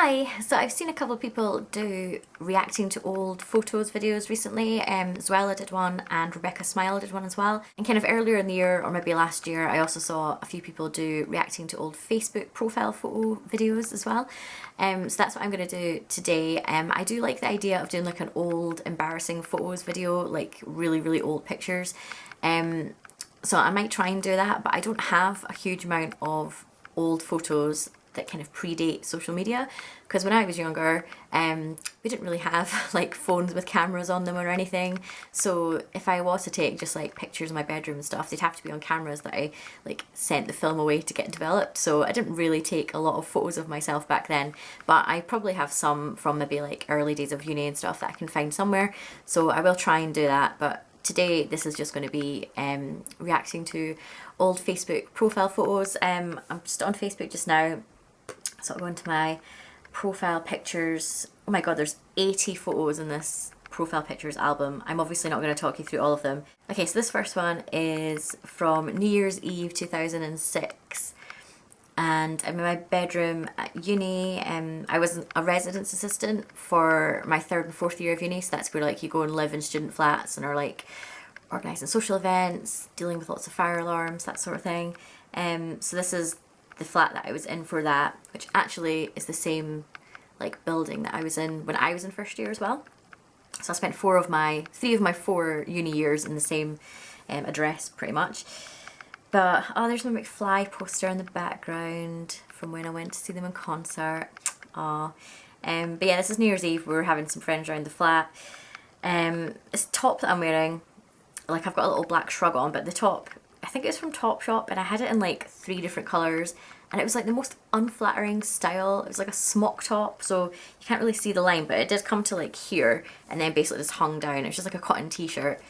Hi, so I've seen a couple of people do reacting to old photos videos recently. Zoella did one and Rebecca Smile did one as well. And kind of earlier in the year, or maybe last year, I also saw a few people do reacting to old Facebook profile photo videos as well. So that's what I'm going to do today. I do like the idea of doing like an old embarrassing photos video, like really, really old pictures. So I might try and do that, but I don't have a huge amount of old photos that kind of predate social media, because when I was younger we didn't really have like phones with cameras on them or anything, so if I was to take just like pictures of my bedroom and stuff, they'd have to be on cameras that I like sent the film away to get developed. So I didn't really take a lot of photos of myself back then, but I probably have some from maybe like early days of uni and stuff that I can find somewhere, so I will try and do that. But today this is just going to be reacting to old Facebook profile photos. I'm just on Facebook just now, so I'll go into my profile pictures. Oh my god, there's 80 photos in this profile pictures album. I'm obviously not going to talk you through all of them. Okay, so this first one is from New Year's Eve 2006. And I'm in my bedroom at uni. I was a residence assistant for my third and fourth year of uni, so that's where like you go and live in student flats and are like organising social events, dealing with lots of fire alarms, that sort of thing. So this is the flat that I was in for that, which actually is the same like building that I was in when I was in first year as well. So I spent three of my 4 uni years in the same address pretty much. But oh, there's my McFly poster in the background from when I went to see them in concert. But yeah, this is New Year's Eve. We were having some friends around the flat. This top that I'm wearing, like I've got a little black shrug on, but the top, I think it was from Topshop, and I had it in like 3 different colours, and it was like the most unflattering style. It was like a smock top, so you can't really see the line, but it did come to like here and then basically just hung down. It was just like a cotton t-shirt,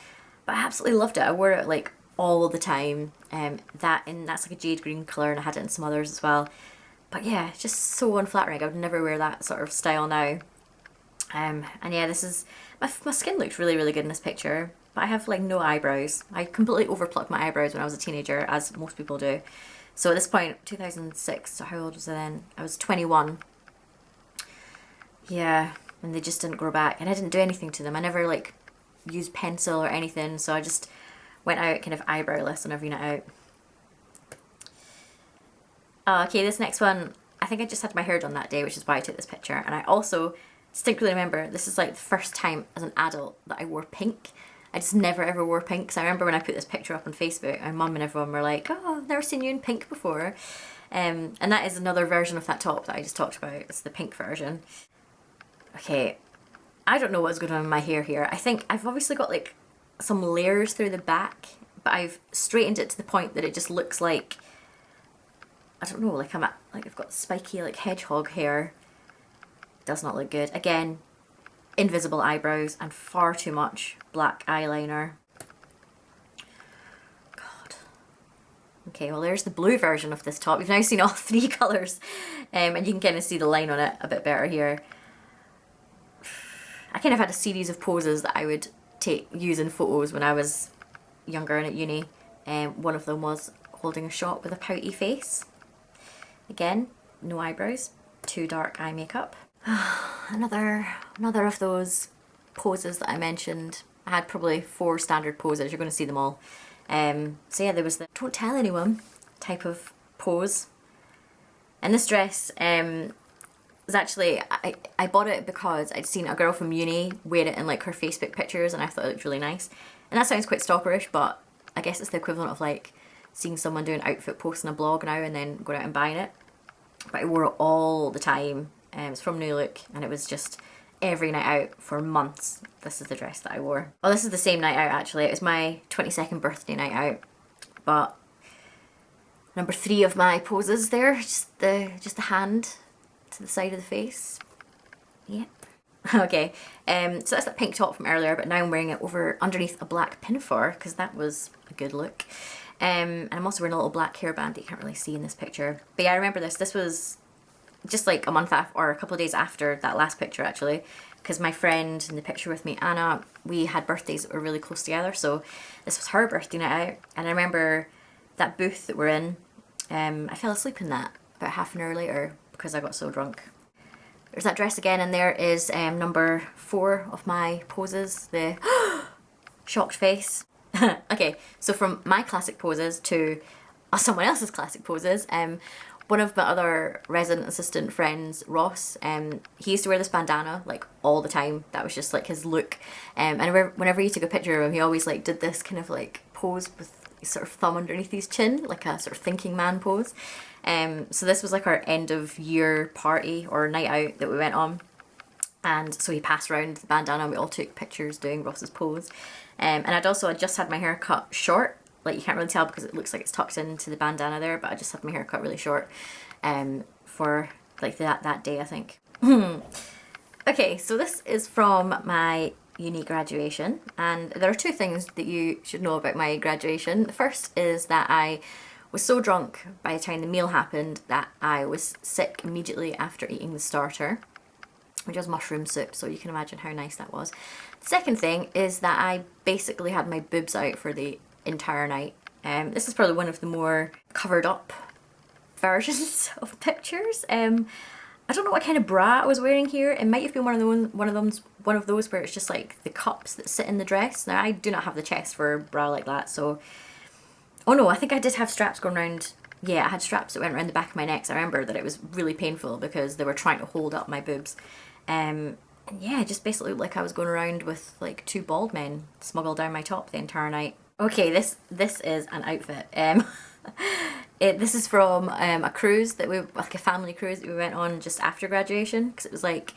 but I absolutely loved it. I wore it like all the time. That's like a jade green colour, and I had it in some others as well. But yeah, just so unflattering. I would never wear that sort of style now. And yeah, this is my skin looked really, really good in this picture, but I have like no eyebrows. I completely overplucked my eyebrows when I was a teenager, as most people do. So at this point, 2006, so how old was I then? I was 21. Yeah, and they just didn't grow back, and I didn't do anything to them. I never like used pencil or anything, so I just went out kind of eyebrowless on every night out. Okay, this next one, I think I just had my hair done that day, which is why I took this picture. And I also distinctly remember, this is like the first time as an adult that I wore pink. I just never ever wore pink, because I remember when I put this picture up on Facebook, my mum and everyone were like, oh, I've never seen you in pink before. And that is another version of that top that I just talked about. It's the pink version. Okay, I don't know what's going on in my hair here. I think I've obviously got like some layers through the back, but I've straightened it to the point that it just looks like, I don't know, like I've got spiky like hedgehog hair. Does not look good. Again, invisible eyebrows and far too much black eyeliner. God. Okay, well there's the blue version of this top. You've now seen all 3 colours, and you can kind of see the line on it a bit better here. I kind of had a series of poses that I would use in photos when I was younger and at uni. One of them was holding a shot with a pouty face. Again, no eyebrows, too dark eye makeup. Another of those poses that I mentioned. I had probably 4 standard poses. You're going to see them all. So yeah, there was the don't tell anyone type of pose. And this dress was actually, I bought it because I'd seen a girl from uni wear it in like her Facebook pictures, and I thought it looked really nice. And that sounds quite stopperish, but I guess it's the equivalent of like seeing someone do an outfit post in a blog now and then going out and buying it. But I wore it all the time. It's from New Look, and it was just every night out for months. This is the dress that I wore. Oh, this is the same night out actually. It was my 22nd birthday night out. But number 3 of my poses there, just the hand to the side of the face. Yep. Okay, so that's that pink top from earlier, but now I'm wearing it underneath a black pinafore, because that was a good look. And I'm also wearing a little black hairband that you can't really see in this picture. But yeah, I remember this. This was just like a month after, or a couple of days after that last picture actually, because my friend in the picture with me, Anna, we had birthdays that were really close together, so this was her birthday night out. And I remember that booth that we're in, I fell asleep in that about half an hour later because I got so drunk. There's that dress again, and there is number 4 of my poses, the shocked face. Okay, so from my classic poses to someone else's classic poses, one of my other resident assistant friends, Ross, he used to wear this bandana like all the time. That was just like his look. And whenever he took a picture of him, he always like did this kind of like pose with his sort of thumb underneath his chin, like a sort of thinking man pose. So this was like our end of year party or night out that we went on. And so he passed around the bandana and we all took pictures doing Ross's pose. And I'd just had my hair cut short. Like, you can't really tell because it looks like it's tucked into the bandana there, but I just had my hair cut really short for like that day, I think. Okay, so this is from my uni graduation, and there are 2 things that you should know about my graduation. The first is that I was so drunk by the time the meal happened that I was sick immediately after eating the starter, which was mushroom soup, so you can imagine how nice that was. The second thing is that I basically had my boobs out for the entire night. This is probably one of the more covered up versions of pictures. I don't know what kind of bra I was wearing here. It might have been one of those where it's just like the cups that sit in the dress. Now, I do not have the chest for a bra like that, so... Oh no, I think I did have straps going around. Yeah, I had straps that went around the back of my neck, so I remember that it was really painful because they were trying to hold up my boobs. And yeah, it just basically looked like I was going around with like 2 bald men smuggled down my top the entire night. Okay, this is an outfit. This is from a cruise like a family cruise that we went on just after graduation, because it was like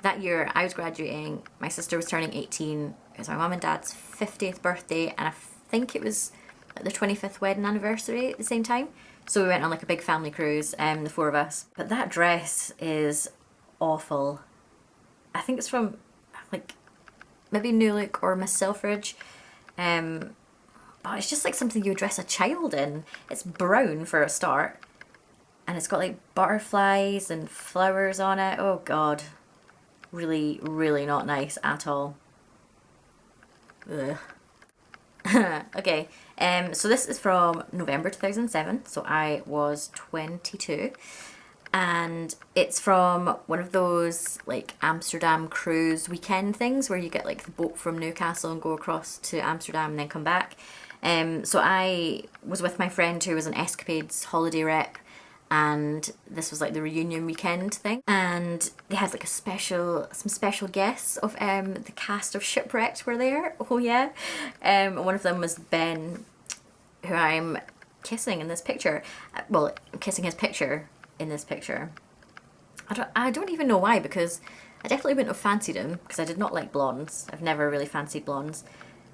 that year I was graduating, my sister was turning 18, it was my mum and dad's 50th birthday, and I think it was their 25th wedding anniversary at the same time. So we went on like a big family cruise, the 4 of us. But that dress is awful. I think it's from like maybe New Look or Miss Selfridge. But it's just like something you would dress a child in. It's brown for a start, and it's got like butterflies and flowers on it. Oh god, really, really not nice at all. Ugh. Okay, so this is from November 2007, so I was 22, and it's from one of those like Amsterdam cruise weekend things where you get like the boat from Newcastle and go across to Amsterdam and then come back. So I was with my friend who was an Escapades holiday rep, and this was like the reunion weekend thing, and they had like some special guests of the cast of Shipwrecked were there. Oh yeah. One of them was Ben, who I'm kissing in this picture. Well, I'm kissing his picture in this picture. I don't even know why, because I definitely wouldn't have fancied him, because I did not like blondes. I've never really fancied blondes.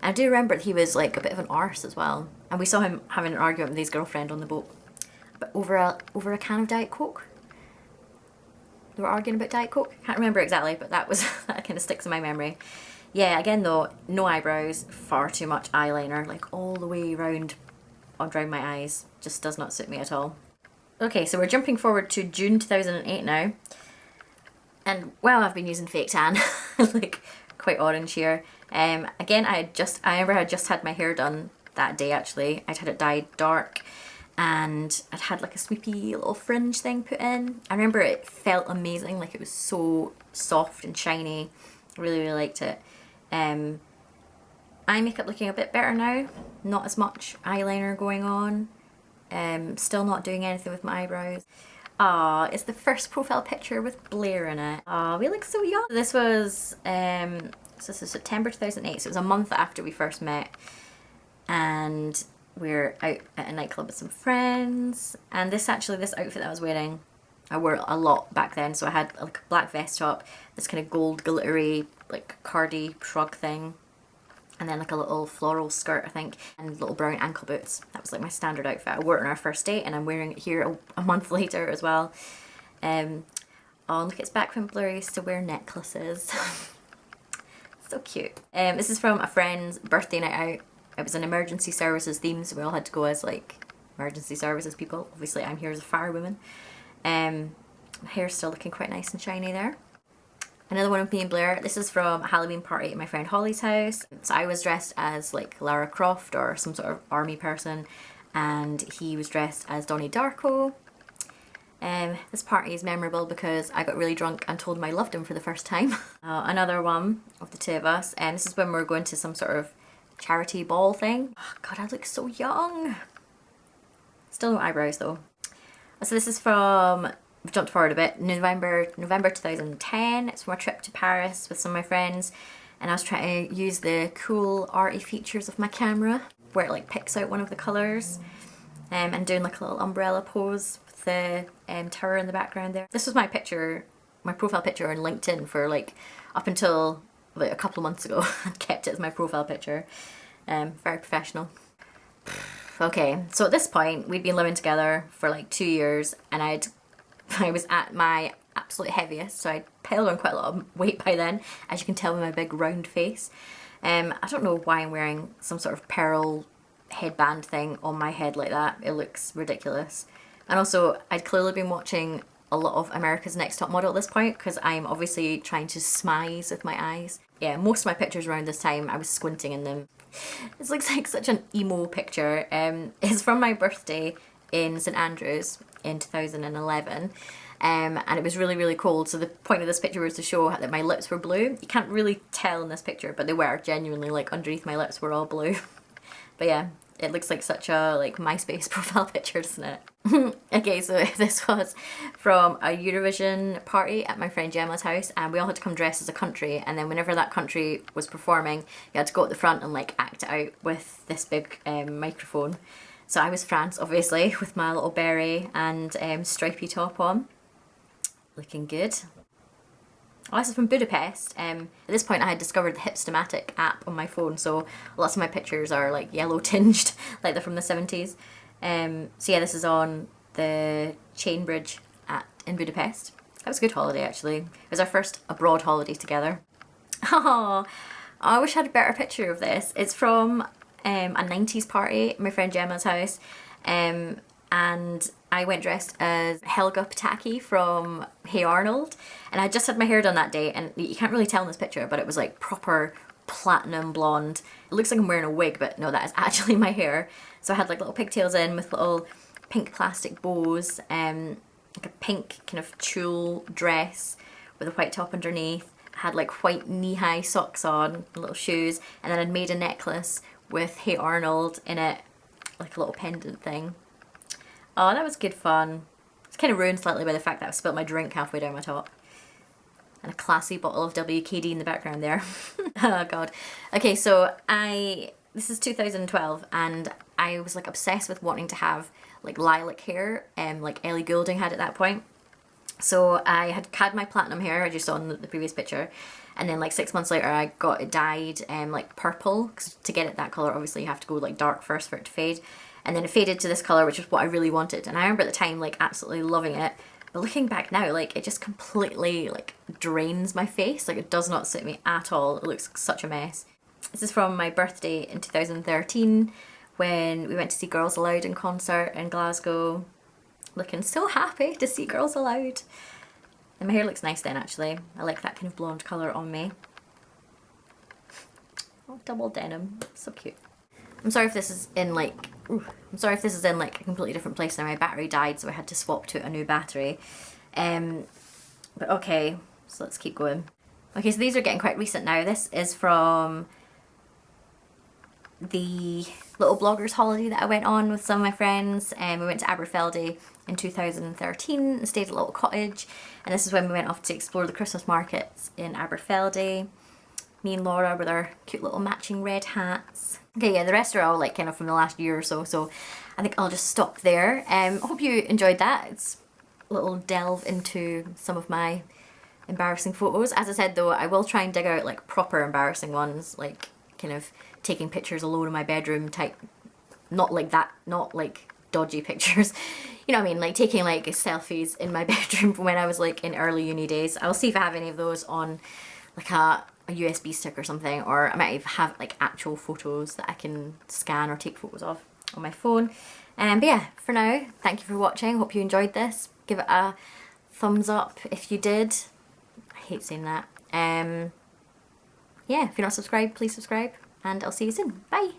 And I do remember that he was like a bit of an arse as well, and we saw him having an argument with his girlfriend on the boat, but over a can of Diet Coke. They were arguing about Diet Coke. Can't remember exactly, but that kind of sticks in my memory. Yeah, again though, no eyebrows, far too much eyeliner, like all the way around my eyes. Just does not suit me at all. Okay, so we're jumping forward to June 2008 now, and well, I've been using fake tan, like quite orange here. Again, I remember I just had my hair done that day actually. I'd had it dyed dark, and I'd had like a sweepy little fringe thing put in. I remember it felt amazing, like it was so soft and shiny. I really, really liked it. Eye makeup looking a bit better now. Not as much eyeliner going on. Still not doing anything with my eyebrows. Ah, it's the first profile picture with Blair in it. Ah, we look so young. This was September 2008, so it was a month after we first met, and we're out at a nightclub with some friends. And this outfit that I was wearing, I wore a lot back then. So I had like a black vest top, this kind of gold glittery like cardi shrug thing, and then like a little floral skirt, I think, and little brown ankle boots. That was like my standard outfit. I wore it on our first date, and I'm wearing it here a month later as well. Oh, look, it's back when Blair used to wear necklaces. So cute. This is from a friend's birthday night out. It was an emergency services theme, so we all had to go as like emergency services people. Obviously I'm here as a firewoman. My hair's still looking quite nice and shiny there. Another one of me and Blair. This is from a Halloween party at my friend Holly's house. So I was dressed as like Lara Croft or some sort of army person, and he was dressed as Donnie Darko. This party is memorable because I got really drunk and told him I loved him for the first time. Another one of the two of us, and this is when we were going to some sort of charity ball thing. Oh God, I look so young. Still no eyebrows though. So this is from, we've jumped forward a bit, November 2010. It's from a trip to Paris with some of my friends, and I was trying to use the cool arty features of my camera where it like picks out one of the colours, and doing like a little umbrella pose with the tower in the background there. This was my picture, my profile picture on LinkedIn for like up until like a couple of months ago. I kept it as my profile picture. Very professional. Okay, so at this point we'd been living together for like 2 years, and I was at my absolute heaviest, so I'd piled on quite a lot of weight by then, as you can tell with my big round face. I don't know why I'm wearing some sort of pearl headband thing on my head like that. It looks ridiculous. And also I'd clearly been watching a lot of America's Next Top Model at this point, because I'm obviously trying to smize with my eyes. Yeah, most of my pictures around this time I was squinting in them. This looks like such an emo picture. It's from my birthday in St Andrews in 2011. And it was really, really cold, so the point of this picture was to show that my lips were blue. You can't really tell in this picture, but they were genuinely, like, underneath my lips were all blue. But yeah, it looks like such a like MySpace profile picture, doesn't it? Okay, so this was from a Eurovision party at my friend Gemma's house, and we all had to come dressed as a country, and then whenever that country was performing, you had to go at the front and like act it out with this big microphone. So I was France, obviously, with my little beret and stripy top on. Looking good. Oh, this is from Budapest. At this point I had discovered the Hipstamatic app on my phone, so lots of my pictures are like yellow tinged, like they're from the 70s. So yeah, this is on the Chain Bridge in Budapest. That was a good holiday actually. It was our first abroad holiday together. Oh, I wish I had a better picture of this. It's from a 90s party at my friend Gemma's house, and I went dressed as Helga Pataki from Hey Arnold, and I just had my hair done that day, and you can't really tell in this picture, but it was like proper platinum blonde. It looks like I'm wearing a wig, but no, that is actually my hair. So I had like little pigtails in with little pink plastic bows, like a pink kind of tulle dress with a white top underneath. I had like white knee-high socks on, little shoes, and then I'd made a necklace with Hey Arnold in it, like a little pendant thing. Oh, that was good fun. It's kind of ruined slightly by the fact that I've spilt my drink halfway down my top. And a classy bottle of WKD in the background there. Oh God. Okay, so this is 2012, and I was like obsessed with wanting to have like lilac hair, like Ellie Goulding had at that point. So I had my platinum hair, I just saw in the previous picture, and then like 6 months later I got it dyed like purple, because to get it that colour obviously you have to go like dark first for it to fade. And then it faded to this colour, which is what I really wanted. And I remember at the time like absolutely loving it. But looking back now, like it just completely like drains my face. Like it does not suit me at all. It looks like such a mess. This is from my birthday in 2013 when we went to see Girls Aloud in concert in Glasgow. Looking so happy to see Girls Aloud. And my hair looks nice then actually. I like that kind of blonde colour on me. Oh, double denim. So cute. I'm sorry if this is in like a completely different place now. My battery died, so I had to swap to a new battery. But okay, so let's keep going. Okay, so these are getting quite recent now. This is from the little bloggers holiday that I went on with some of my friends. We went to Aberfeldy in 2013 and stayed at a little cottage. And this is when we went off to explore the Christmas markets in Aberfeldy. Me and Laura with our cute little matching red hats. Okay, yeah, the rest are all like kind of from the last year or so, so I think I'll just stop there. I hope you enjoyed that. It's a little delve into some of my embarrassing photos. As I said though, I will try and dig out like proper embarrassing ones, like kind of taking pictures alone in my bedroom type, not like that, not like dodgy pictures. You know what I mean, like taking like selfies in my bedroom from when I was like in early uni days. I'll see if I have any of those on like a USB stick or something, or I might even have like actual photos that I can scan or take photos of on my phone. But yeah, for now, thank you for watching. Hope you enjoyed this. Give it a thumbs up if you did. I hate saying that. Yeah, if you're not subscribed, please subscribe, and I'll see you soon. Bye!